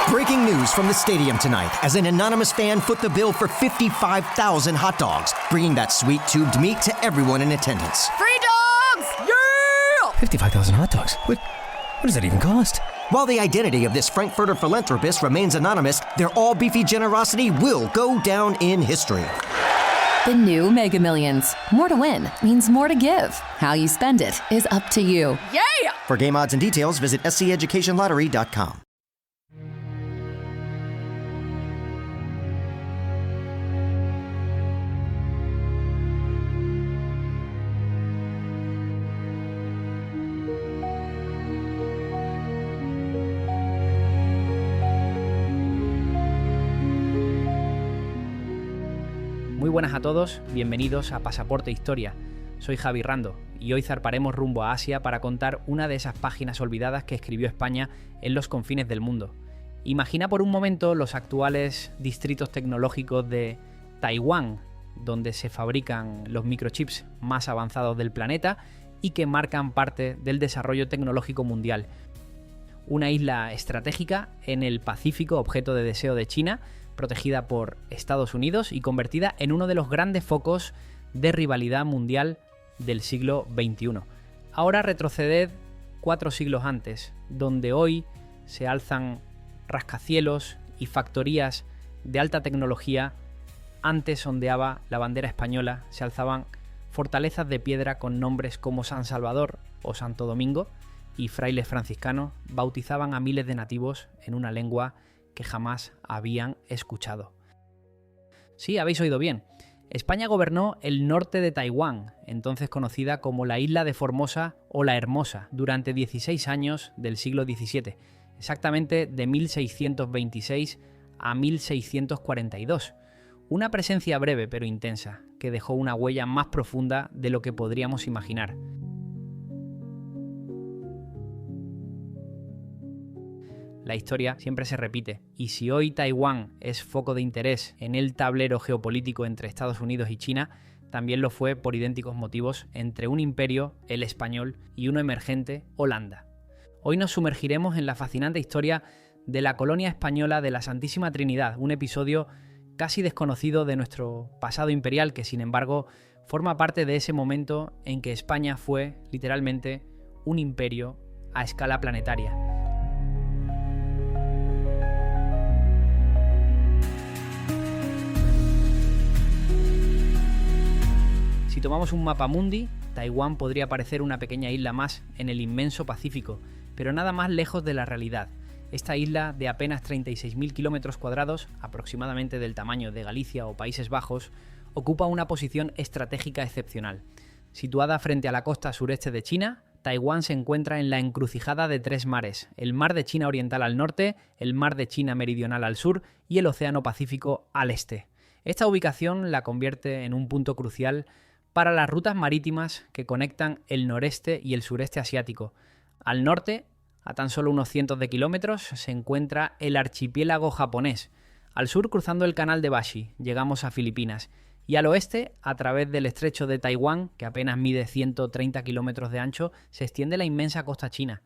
Breaking news from the stadium tonight as an anonymous fan foot the bill for 55,000 hot dogs, bringing that sweet tubed meat to everyone in attendance. Free dogs! Yeah! 55,000 hot dogs? What does that even cost? While the identity of this Frankfurter philanthropist remains anonymous, their all-beefy generosity will go down in history. The new Mega Millions. More to win means more to give. How you spend it is up to you. Yeah! For game odds and details, visit sceducationlottery.com. Muy buenas a todos, bienvenidos a Pasaporte Historia. Soy Javi Rando y hoy zarparemos rumbo a Asia para contar una de esas páginas olvidadas que escribió España en los confines del mundo. Imagina por un momento los actuales distritos tecnológicos de Taiwán, donde se fabrican los microchips más avanzados del planeta y que marcan parte del desarrollo tecnológico mundial. Una isla estratégica en el Pacífico, objeto de deseo de China, protegida por Estados Unidos y convertida en uno de los grandes focos de rivalidad mundial del siglo XXI. Ahora retroceded 4 siglos antes, donde hoy se alzan rascacielos y factorías de alta tecnología. Antes ondeaba la bandera española, se alzaban fortalezas de piedra con nombres como San Salvador o Santo Domingo, y frailes franciscanos bautizaban a miles de nativos en una lengua que jamás habían escuchado. Sí, habéis oído bien. España gobernó el norte de Taiwán, entonces conocida como la Isla de Formosa o la Hermosa, durante 16 años del siglo XVII, exactamente de 1626 a 1642. Una presencia breve pero intensa, que dejó una huella más profunda de lo que podríamos imaginar. La historia siempre se repite, y si hoy Taiwán es foco de interés en el tablero geopolítico entre Estados Unidos y China, también lo fue por idénticos motivos entre un imperio, el español, y uno emergente, Holanda. Hoy nos sumergiremos en la fascinante historia de la colonia española de la Santísima Trinidad, un episodio casi desconocido de nuestro pasado imperial que, sin embargo, forma parte de ese momento en que España fue, literalmente, un imperio a escala planetaria. Si tomamos un mapa mundi, Taiwán podría parecer una pequeña isla más en el inmenso Pacífico, pero nada más lejos de la realidad. Esta isla, de apenas 36.000 kilómetros cuadrados, aproximadamente del tamaño de Galicia o Países Bajos, ocupa una posición estratégica excepcional. Situada frente a la costa sureste de China, Taiwán se encuentra en la encrucijada de 3 mares: el Mar de China Oriental al norte, el Mar de China Meridional al sur y el Océano Pacífico al este. Esta ubicación la convierte en un punto crucial para las rutas marítimas que conectan el noreste y el sureste asiático. Al norte, a tan solo unos cientos de kilómetros, se encuentra el archipiélago japonés. Al sur, cruzando el canal de Bashi, llegamos a Filipinas. Y al oeste, a través del estrecho de Taiwán, que apenas mide 130 kilómetros de ancho, se extiende la inmensa costa china.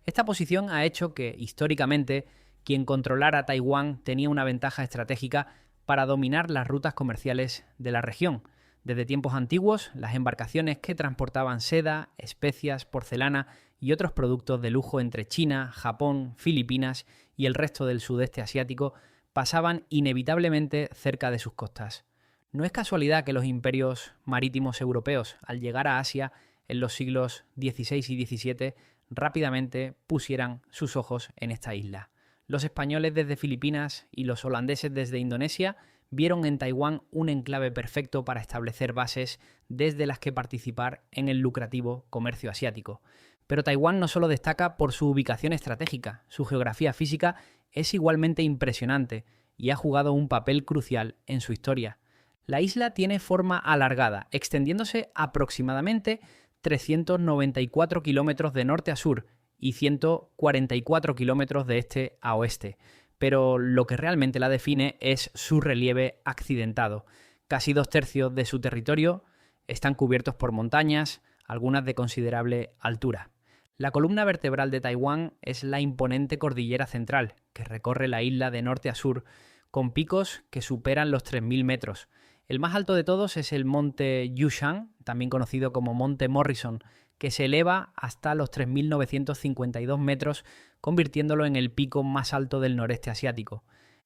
Esta posición ha hecho que, históricamente, quien controlara Taiwán tenía una ventaja estratégica para dominar las rutas comerciales de la región. Desde tiempos antiguos, las embarcaciones que transportaban seda, especias, porcelana y otros productos de lujo entre China, Japón, Filipinas y el resto del sudeste asiático pasaban inevitablemente cerca de sus costas. No es casualidad que los imperios marítimos europeos, al llegar a Asia en los siglos XVI y XVII, rápidamente pusieran sus ojos en esta isla. Los españoles desde Filipinas y los holandeses desde Indonesia vieron en Taiwán un enclave perfecto para establecer bases desde las que participar en el lucrativo comercio asiático. Pero Taiwán no solo destaca por su ubicación estratégica, su geografía física es igualmente impresionante y ha jugado un papel crucial en su historia. La isla tiene forma alargada, extendiéndose aproximadamente 394 kilómetros de norte a sur y 144 kilómetros de este a oeste. Pero lo que realmente la define es su relieve accidentado. Casi 2/3 de su territorio están cubiertos por montañas, algunas de considerable altura. La columna vertebral de Taiwán es la imponente cordillera central, que recorre la isla de norte a sur, con picos que superan los 3.000 metros. El más alto de todos es el monte Yushan, también conocido como Monte Morrison, que se eleva hasta los 3.952 metros, convirtiéndolo en el pico más alto del noreste asiático.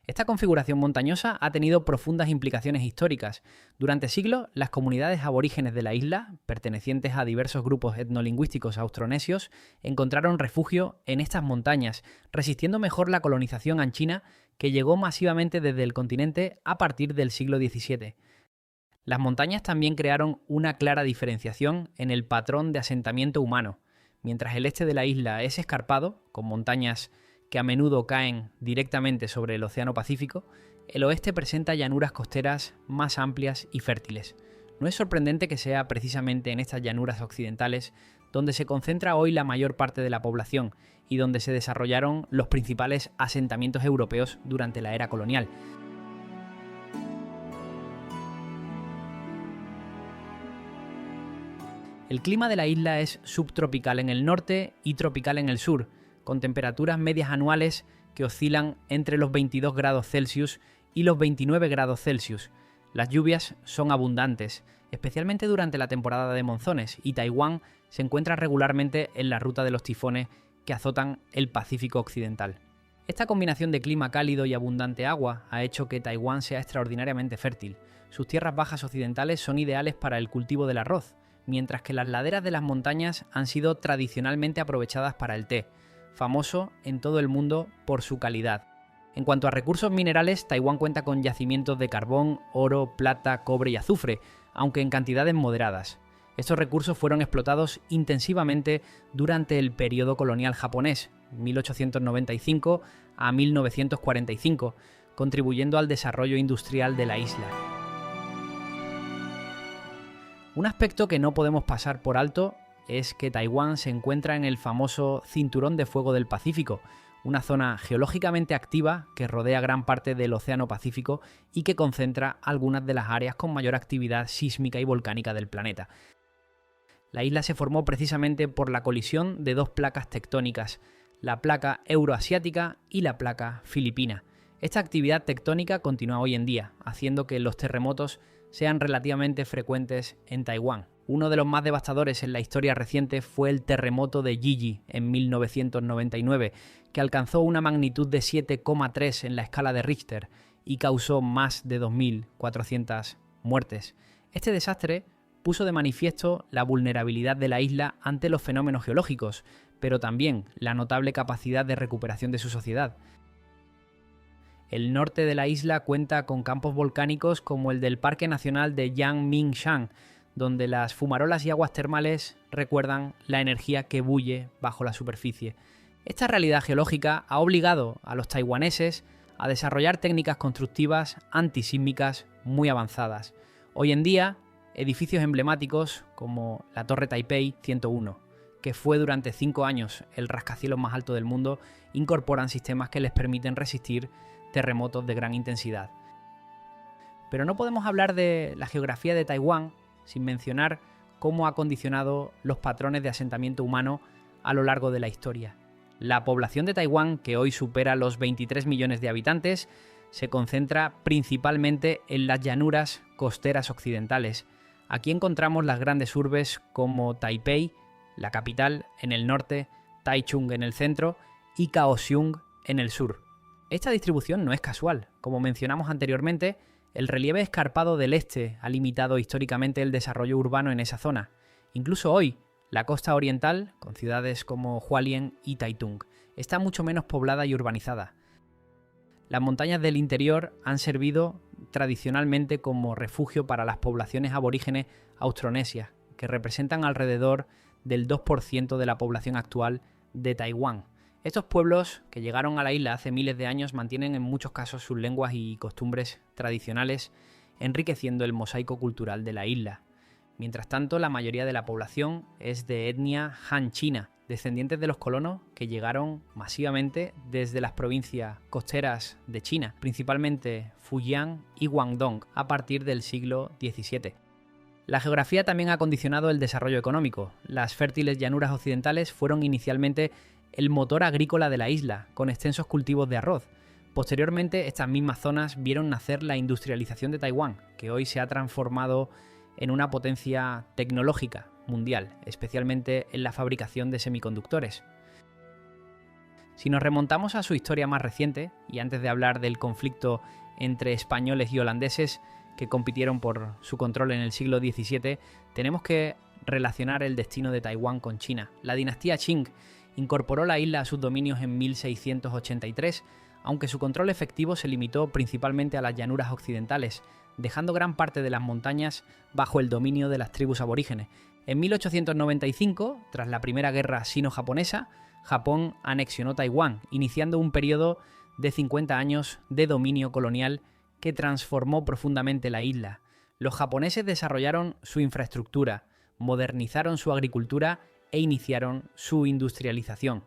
Esta configuración montañosa ha tenido profundas implicaciones históricas. Durante siglos, las comunidades aborígenes de la isla, pertenecientes a diversos grupos etnolingüísticos austronesios, encontraron refugio en estas montañas, resistiendo mejor la colonización hanchina que llegó masivamente desde el continente a partir del siglo XVII. Las montañas también crearon una clara diferenciación en el patrón de asentamiento humano. Mientras el este de la isla es escarpado, con montañas que a menudo caen directamente sobre el Océano Pacífico, el oeste presenta llanuras costeras más amplias y fértiles. No es sorprendente que sea precisamente en estas llanuras occidentales donde se concentra hoy la mayor parte de la población y donde se desarrollaron los principales asentamientos europeos durante la era colonial. El clima de la isla es subtropical en el norte y tropical en el sur, con temperaturas medias anuales que oscilan entre los 22 grados Celsius y los 29 grados Celsius. Las lluvias son abundantes, especialmente durante la temporada de monzones, y Taiwán se encuentra regularmente en la ruta de los tifones que azotan el Pacífico occidental. Esta combinación de clima cálido y abundante agua ha hecho que Taiwán sea extraordinariamente fértil. Sus tierras bajas occidentales son ideales para el cultivo del arroz, mientras que las laderas de las montañas han sido tradicionalmente aprovechadas para el té, famoso en todo el mundo por su calidad. En cuanto a recursos minerales, Taiwán cuenta con yacimientos de carbón, oro, plata, cobre y azufre, aunque en cantidades moderadas. Estos recursos fueron explotados intensivamente durante el periodo colonial japonés, 1895 a 1945, contribuyendo al desarrollo industrial de la isla. Un aspecto que no podemos pasar por alto es que Taiwán se encuentra en el famoso Cinturón de Fuego del Pacífico, una zona geológicamente activa que rodea gran parte del Océano Pacífico y que concentra algunas de las áreas con mayor actividad sísmica y volcánica del planeta. La isla se formó precisamente por la colisión de dos placas tectónicas, la placa euroasiática y la placa filipina. Esta actividad tectónica continúa hoy en día, haciendo que los terremotos sean relativamente frecuentes en Taiwán. Uno de los más devastadores en la historia reciente fue el terremoto de Gigi en 1999, que alcanzó una magnitud de 7,3 en la escala de Richter y causó más de 2.400 muertes. Este desastre puso de manifiesto la vulnerabilidad de la isla ante los fenómenos geológicos, pero también la notable capacidad de recuperación de su sociedad. El norte de la isla cuenta con campos volcánicos como el del Parque Nacional de Yangmingshan, donde las fumarolas y aguas termales recuerdan la energía que bulle bajo la superficie. Esta realidad geológica ha obligado a los taiwaneses a desarrollar técnicas constructivas antisísmicas muy avanzadas. Hoy en día, edificios emblemáticos como la Torre Taipei 101, que fue durante 5 años el rascacielos más alto del mundo, incorporan sistemas que les permiten resistir terremotos de gran intensidad. Pero no podemos hablar de la geografía de Taiwán sin mencionar cómo ha condicionado los patrones de asentamiento humano a lo largo de la historia. La población de Taiwán, que hoy supera los 23 millones de habitantes, se concentra principalmente en las llanuras costeras occidentales. Aquí encontramos las grandes urbes como Taipei, la capital, en el norte, Taichung en el centro y Kaohsiung en el sur. Esta distribución no es casual. Como mencionamos anteriormente, el relieve escarpado del este ha limitado históricamente el desarrollo urbano en esa zona. Incluso hoy, la costa oriental, con ciudades como Hualien y Taitung, está mucho menos poblada y urbanizada. Las montañas del interior han servido tradicionalmente como refugio para las poblaciones aborígenes austronesias, que representan alrededor del 2% de la población actual de Taiwán. Estos pueblos que llegaron a la isla hace miles de años mantienen en muchos casos sus lenguas y costumbres tradicionales, enriqueciendo el mosaico cultural de la isla. Mientras tanto, la mayoría de la población es de etnia Han china, descendientes de los colonos que llegaron masivamente desde las provincias costeras de China, principalmente Fujian y Guangdong, a partir del siglo XVII. La geografía también ha condicionado el desarrollo económico. Las fértiles llanuras occidentales fueron inicialmente el motor agrícola de la isla, con extensos cultivos de arroz. Posteriormente, estas mismas zonas vieron nacer la industrialización de Taiwán, que hoy se ha transformado en una potencia tecnológica mundial, especialmente en la fabricación de semiconductores. Si nos remontamos a su historia más reciente, y antes de hablar del conflicto entre españoles y holandeses que compitieron por su control en el siglo XVII, tenemos que relacionar el destino de Taiwán con China. La dinastía Qing incorporó la isla a sus dominios en 1683, aunque su control efectivo se limitó principalmente a las llanuras occidentales, dejando gran parte de las montañas bajo el dominio de las tribus aborígenes. En 1895, tras la Primera Guerra Sino-Japonesa, Japón anexionó Taiwán, iniciando un periodo de 50 años de dominio colonial que transformó profundamente la isla. Los japoneses desarrollaron su infraestructura, modernizaron su agricultura e iniciaron su industrialización.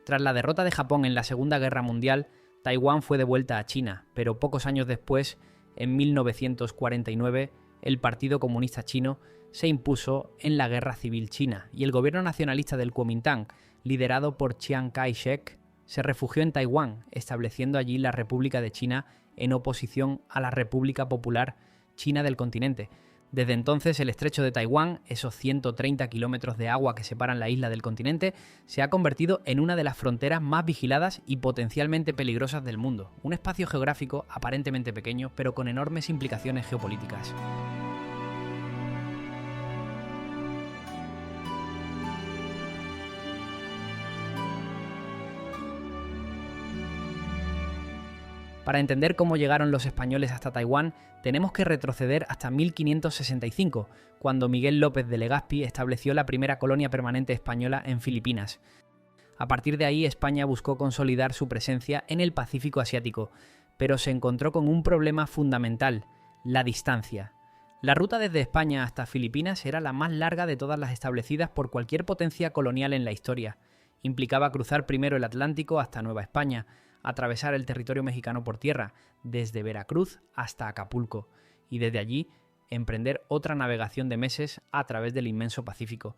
Tras la derrota de Japón en la Segunda Guerra Mundial, Taiwán fue devuelta a China, pero pocos años después, en 1949, el Partido Comunista Chino se impuso en la Guerra Civil China y el gobierno nacionalista del Kuomintang, liderado por Chiang Kai-shek, se refugió en Taiwán, estableciendo allí la República de China en oposición a la República Popular China del continente. Desde entonces, el estrecho de Taiwán, esos 130 kilómetros de agua que separan la isla del continente, se ha convertido en una de las fronteras más vigiladas y potencialmente peligrosas del mundo. Un espacio geográfico aparentemente pequeño, pero con enormes implicaciones geopolíticas. Para entender cómo llegaron los españoles hasta Taiwán, tenemos que retroceder hasta 1565, cuando Miguel López de Legazpi estableció la primera colonia permanente española en Filipinas. A partir de ahí, España buscó consolidar su presencia en el Pacífico asiático, pero se encontró con un problema fundamental: la distancia. La ruta desde España hasta Filipinas era la más larga de todas las establecidas por cualquier potencia colonial en la historia. Implicaba cruzar primero el Atlántico hasta Nueva España, atravesar el territorio mexicano por tierra, desde Veracruz hasta Acapulco, y desde allí emprender otra navegación de meses a través del inmenso Pacífico.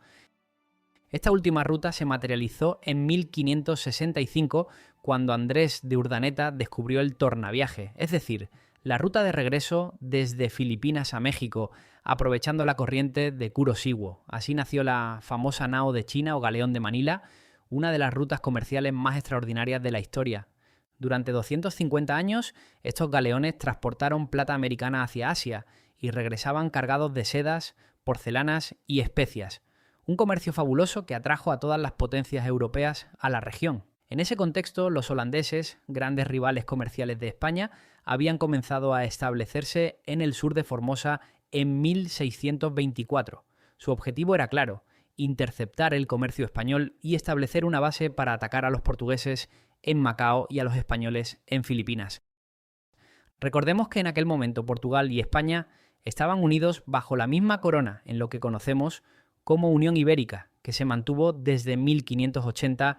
Esta última ruta se materializó en 1565, cuando Andrés de Urdaneta descubrió el tornaviaje, es decir, la ruta de regreso desde Filipinas a México, aprovechando la corriente de Kuroshiwo. Así nació la famosa nao de China o galeón de Manila, una de las rutas comerciales más extraordinarias de la historia. Durante 250 años, estos galeones transportaron plata americana hacia Asia y regresaban cargados de sedas, porcelanas y especias. Un comercio fabuloso que atrajo a todas las potencias europeas a la región. En ese contexto, los holandeses, grandes rivales comerciales de España, habían comenzado a establecerse en el sur de Formosa en 1624. Su objetivo era claro: interceptar el comercio español y establecer una base para atacar a los portugueses en Macao y a los españoles en Filipinas. Recordemos que en aquel momento Portugal y España estaban unidos bajo la misma corona en lo que conocemos como Unión Ibérica, que se mantuvo desde 1580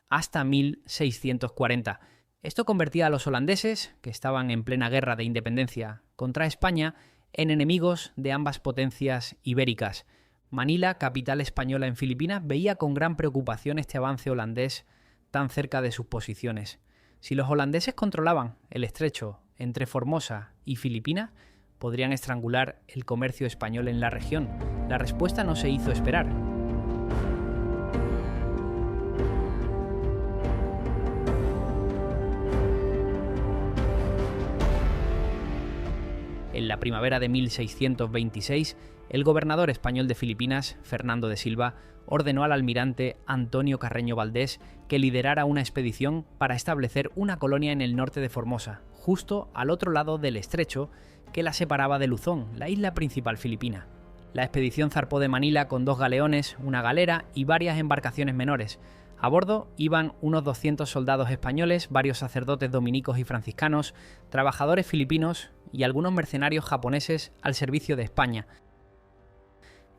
hasta 1640. Esto convertía a los holandeses, que estaban en plena guerra de independencia contra España, en enemigos de ambas potencias ibéricas. Manila, capital española en Filipinas, veía con gran preocupación este avance holandés tan cerca de sus posiciones. Si los holandeses controlaban el estrecho entre Formosa y Filipinas, podrían estrangular el comercio español en la región. La respuesta no se hizo esperar. En la primavera de 1626, el gobernador español de Filipinas, Fernando de Silva, ordenó al almirante Antonio Carreño Valdés que liderara una expedición para establecer una colonia en el norte de Formosa, justo al otro lado del estrecho que la separaba de Luzón, la isla principal filipina. La expedición zarpó de Manila con 2 galeones, una galera y varias embarcaciones menores. A bordo iban unos 200 soldados españoles, varios sacerdotes dominicos y franciscanos, trabajadores filipinos y algunos mercenarios japoneses al servicio de España.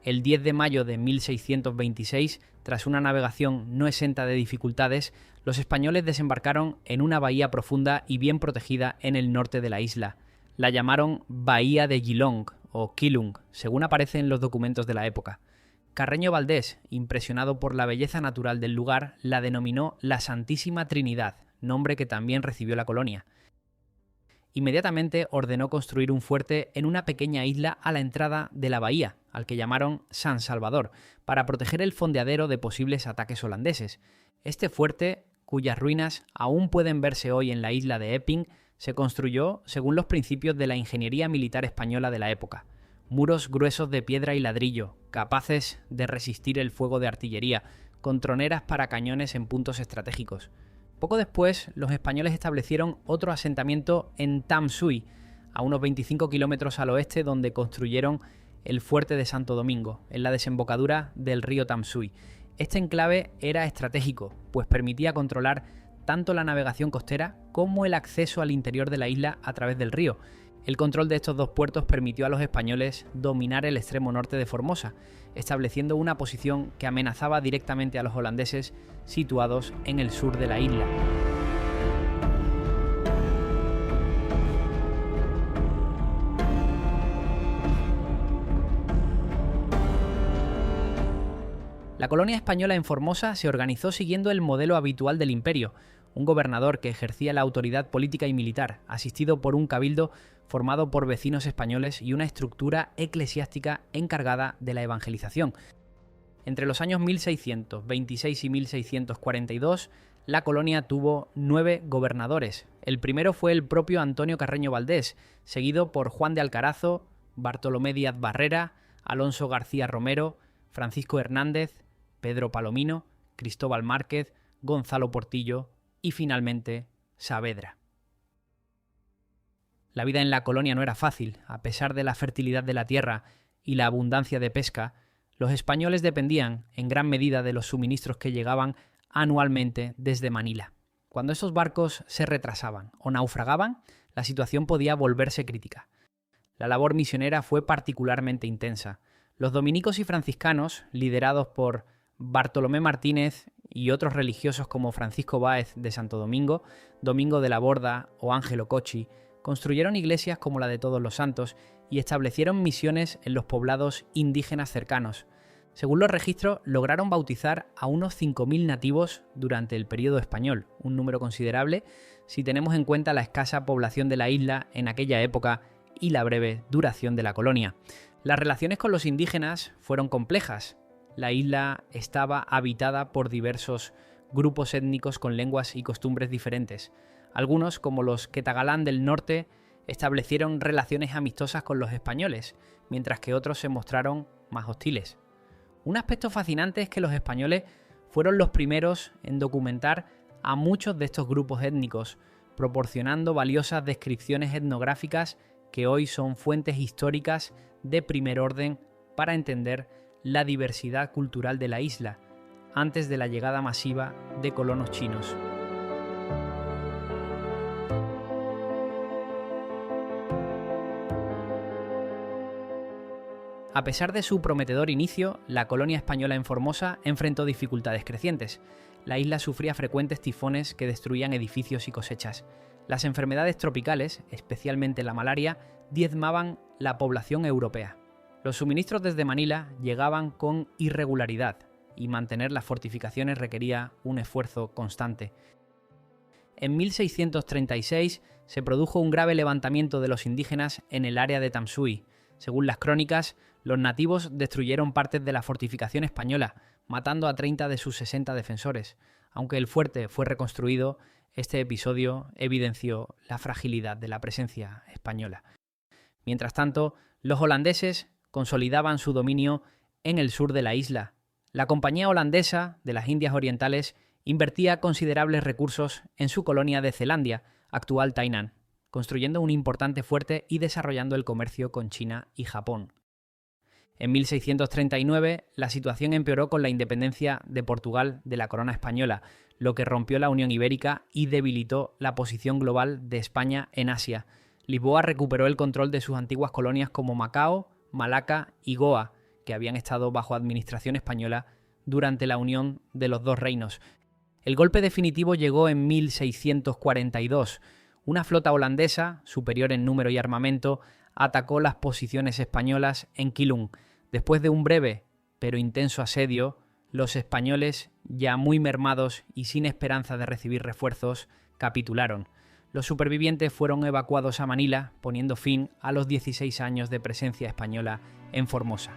El 10 de mayo de 1626, tras una navegación no exenta de dificultades, los españoles desembarcaron en una bahía profunda y bien protegida en el norte de la isla. La llamaron Bahía de Geelong o Keelung, según aparece en los documentos de la época. Carreño Valdés, impresionado por la belleza natural del lugar, la denominó la Santísima Trinidad, nombre que también recibió la colonia. Inmediatamente ordenó construir un fuerte en una pequeña isla a la entrada de la bahía, al que llamaron San Salvador, para proteger el fondeadero de posibles ataques holandeses. Este fuerte, cuyas ruinas aún pueden verse hoy en la isla de Epping, se construyó según los principios de la ingeniería militar española de la época. Muros gruesos de piedra y ladrillo, capaces de resistir el fuego de artillería, con troneras para cañones en puntos estratégicos. Poco después, los españoles establecieron otro asentamiento en Tam Sui, a unos 25 kilómetros al oeste, donde construyeron el fuerte de Santo Domingo, en la desembocadura del río Tam Sui. Este enclave era estratégico, pues permitía controlar tanto la navegación costera como el acceso al interior de la isla a través del río. El control de estos dos puertos permitió a los españoles dominar el extremo norte de Formosa, estableciendo una posición que amenazaba directamente a los holandeses situados en el sur de la isla. La colonia española en Formosa se organizó siguiendo el modelo habitual del imperio, un gobernador que ejercía la autoridad política y militar, asistido por un cabildo formado por vecinos españoles y una estructura eclesiástica encargada de la evangelización. Entre los años 1626 y 1642, la colonia tuvo 9 gobernadores. El primero fue el propio Antonio Carreño Valdés, seguido por Juan de Alcarazo, Bartolomé Díaz Barrera, Alonso García Romero, Francisco Hernández, Pedro Palomino, Cristóbal Márquez, Gonzalo Portillo y finalmente Saavedra. La vida en la colonia no era fácil. A pesar de la fertilidad de la tierra y la abundancia de pesca, los españoles dependían en gran medida de los suministros que llegaban anualmente desde Manila. Cuando esos barcos se retrasaban o naufragaban, la situación podía volverse crítica. La labor misionera fue particularmente intensa. Los dominicos y franciscanos, liderados por Bartolomé Martínez y otros religiosos como Francisco Báez de Santo Domingo, Domingo de la Borda o Ángelo Cochi, construyeron iglesias como la de Todos los Santos y establecieron misiones en los poblados indígenas cercanos. Según los registros, lograron bautizar a unos 5.000 nativos durante el período español, un número considerable si tenemos en cuenta la escasa población de la isla en aquella época y la breve duración de la colonia. Las relaciones con los indígenas fueron complejas. La isla estaba habitada por diversos grupos étnicos con lenguas y costumbres diferentes. Algunos, como los Quetagalán del norte, establecieron relaciones amistosas con los españoles, mientras que otros se mostraron más hostiles. Un aspecto fascinante es que los españoles fueron los primeros en documentar a muchos de estos grupos étnicos, proporcionando valiosas descripciones etnográficas que hoy son fuentes históricas de primer orden para entender la diversidad cultural de la isla, antes de la llegada masiva de colonos chinos. A pesar de su prometedor inicio, la colonia española en Formosa enfrentó dificultades crecientes. La isla sufría frecuentes tifones que destruían edificios y cosechas. Las enfermedades tropicales, especialmente la malaria, diezmaban la población europea. Los suministros desde Manila llegaban con irregularidad y mantener las fortificaciones requería un esfuerzo constante. En 1636 se produjo un grave levantamiento de los indígenas en el área de Tam Sui. Según las crónicas, los nativos destruyeron partes de la fortificación española, matando a 30 de sus 60 defensores. Aunque el fuerte fue reconstruido, este episodio evidenció la fragilidad de la presencia española. Mientras tanto, los holandeses consolidaban su dominio en el sur de la isla. La Compañía Holandesa de las Indias Orientales invertía considerables recursos en su colonia de Zelandia, actual Tainan, construyendo un importante fuerte y desarrollando el comercio con China y Japón. En 1639, la situación empeoró con la independencia de Portugal de la corona española, lo que rompió la Unión Ibérica y debilitó la posición global de España en Asia. Lisboa recuperó el control de sus antiguas colonias como Macao, Malaca y Goa, que habían estado bajo administración española durante la unión de los dos reinos. El golpe definitivo llegó en 1642. Una flota holandesa, superior en número y armamento, atacó las posiciones españolas en Keelung. Después de un breve pero intenso asedio, los españoles, ya muy mermados y sin esperanza de recibir refuerzos, capitularon. Los supervivientes fueron evacuados a Manila, poniendo fin a los 16 años de presencia española en Formosa.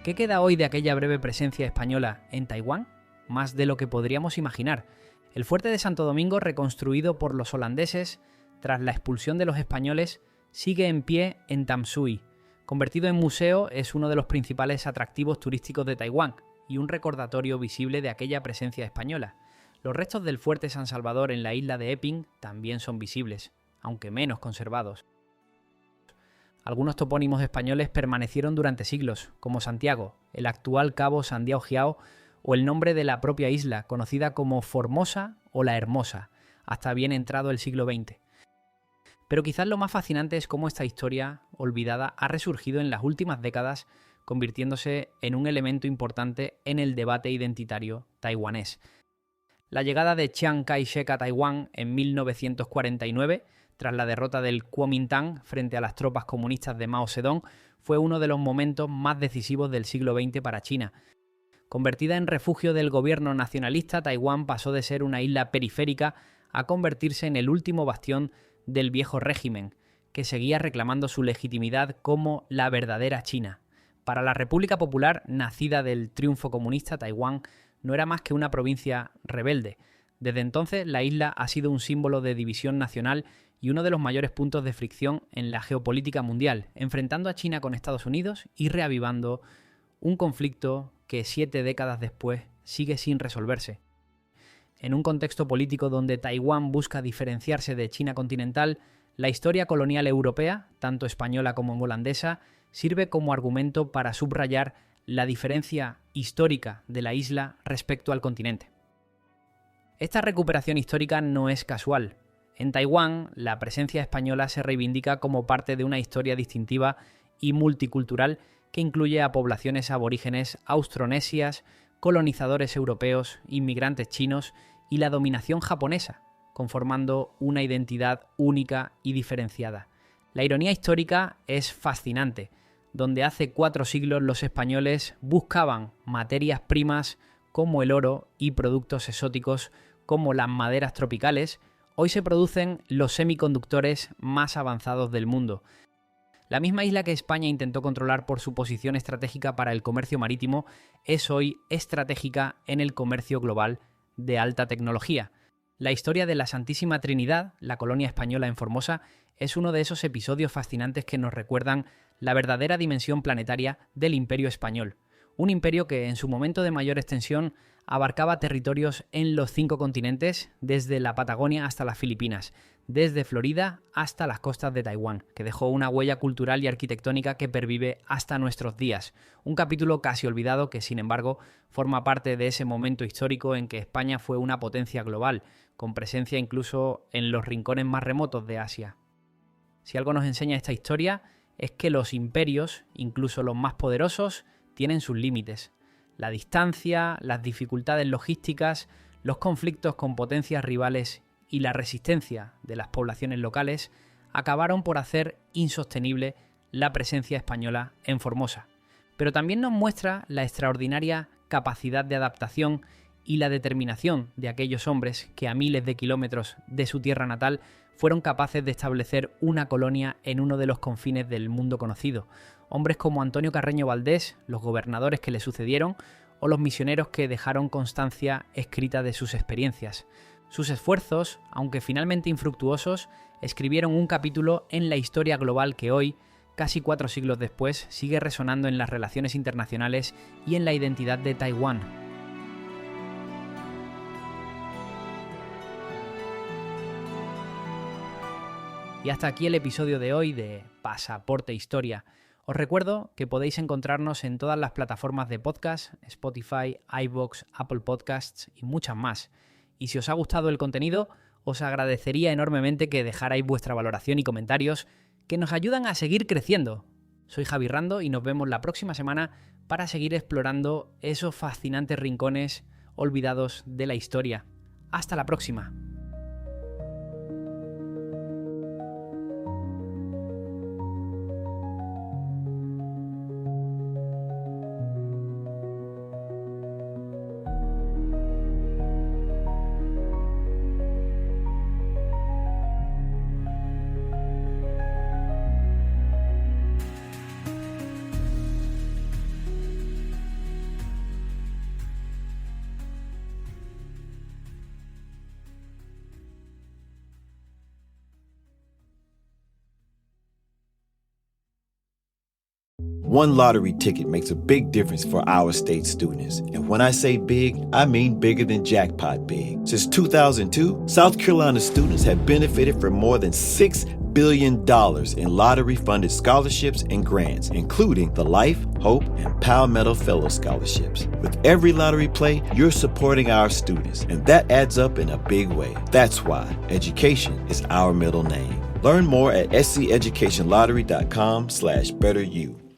¿Qué queda hoy de aquella breve presencia española en Taiwán? Más de lo que podríamos imaginar. El fuerte de Santo Domingo, reconstruido por los holandeses tras la expulsión de los españoles, sigue en pie en Tam Sui. Convertido en museo, es uno de los principales atractivos turísticos de Taiwán y un recordatorio visible de aquella presencia española. Los restos del fuerte San Salvador en la isla de Eping también son visibles, aunque menos conservados. Algunos topónimos españoles permanecieron durante siglos, como Santiago, el actual cabo Sandiao Giao, o el nombre de la propia isla, conocida como Formosa o La Hermosa, hasta bien entrado el siglo XX. Pero quizás lo más fascinante es cómo esta historia olvidada ha resurgido en las últimas décadas, convirtiéndose en un elemento importante en el debate identitario taiwanés. La llegada de Chiang Kai-shek a Taiwán en 1949, tras la derrota del Kuomintang frente a las tropas comunistas de Mao Zedong, fue uno de los momentos más decisivos del siglo XX para China. Convertida en refugio del gobierno nacionalista, Taiwán pasó de ser una isla periférica a convertirse en el último bastión del viejo régimen, que seguía reclamando su legitimidad como la verdadera China. Para la República Popular, nacida del triunfo comunista, Taiwán no era más que una provincia rebelde. Desde entonces, la isla ha sido un símbolo de división nacional y uno de los mayores puntos de fricción en la geopolítica mundial, enfrentando a China con Estados Unidos y reavivando un conflicto que 7 décadas después sigue sin resolverse. En un contexto político donde Taiwán busca diferenciarse de China continental, la historia colonial europea, tanto española como holandesa, sirve como argumento para subrayar la diferencia histórica de la isla respecto al continente. Esta recuperación histórica no es casual. En Taiwán, la presencia española se reivindica como parte de una historia distintiva y multicultural que incluye a poblaciones aborígenes austronesias, colonizadores europeos, inmigrantes chinos y la dominación japonesa, conformando una identidad única y diferenciada. La ironía histórica es fascinante, donde hace 4 siglos los españoles buscaban materias primas como el oro y productos exóticos como las maderas tropicales, hoy se producen los semiconductores más avanzados del mundo. La misma isla que España intentó controlar por su posición estratégica para el comercio marítimo es hoy estratégica en el comercio global de alta tecnología. La historia de la Santísima Trinidad, la colonia española en Formosa, es uno de esos episodios fascinantes que nos recuerdan la verdadera dimensión planetaria del Imperio español. Un imperio que en su momento de mayor extensión abarcaba territorios en los 5 continentes, desde la Patagonia hasta las Filipinas, desde Florida hasta las costas de Taiwán, que dejó una huella cultural y arquitectónica que pervive hasta nuestros días. Un capítulo casi olvidado que, sin embargo, forma parte de ese momento histórico en que España fue una potencia global, con presencia incluso en los rincones más remotos de Asia. Si algo nos enseña esta historia, es que los imperios, incluso los más poderosos, tienen sus límites. La distancia, las dificultades logísticas, los conflictos con potencias rivales y la resistencia de las poblaciones locales acabaron por hacer insostenible la presencia española en Formosa. Pero también nos muestra la extraordinaria capacidad de adaptación y la determinación de aquellos hombres que a miles de kilómetros de su tierra natal fueron capaces de establecer una colonia en uno de los confines del mundo conocido. Hombres como Antonio Carreño Valdés, los gobernadores que le sucedieron, o los misioneros que dejaron constancia escrita de sus experiencias. Sus esfuerzos, aunque finalmente infructuosos, escribieron un capítulo en la historia global que hoy, casi 4 siglos después, sigue resonando en las relaciones internacionales y en la identidad de Taiwán. Y hasta aquí el episodio de hoy de Pasaporte Historia. Os recuerdo que podéis encontrarnos en todas las plataformas de podcast, Spotify, iVoox, Apple Podcasts y muchas más. Y si os ha gustado el contenido, os agradecería enormemente que dejarais vuestra valoración y comentarios que nos ayudan a seguir creciendo. Soy Javi Rando y nos vemos la próxima semana para seguir explorando esos fascinantes rincones olvidados de la historia. Hasta la próxima. One lottery ticket makes a big difference for our state students. And when I say big, I mean bigger than jackpot big. Since 2002, South Carolina students have benefited from more than $6 billion in lottery-funded scholarships and grants, including the Life, Hope, and Palmetto Fellow Scholarships. With every lottery play, you're supporting our students, and that adds up in a big way. That's why education is our middle name. Learn more at sceducationlottery.com/betteryou.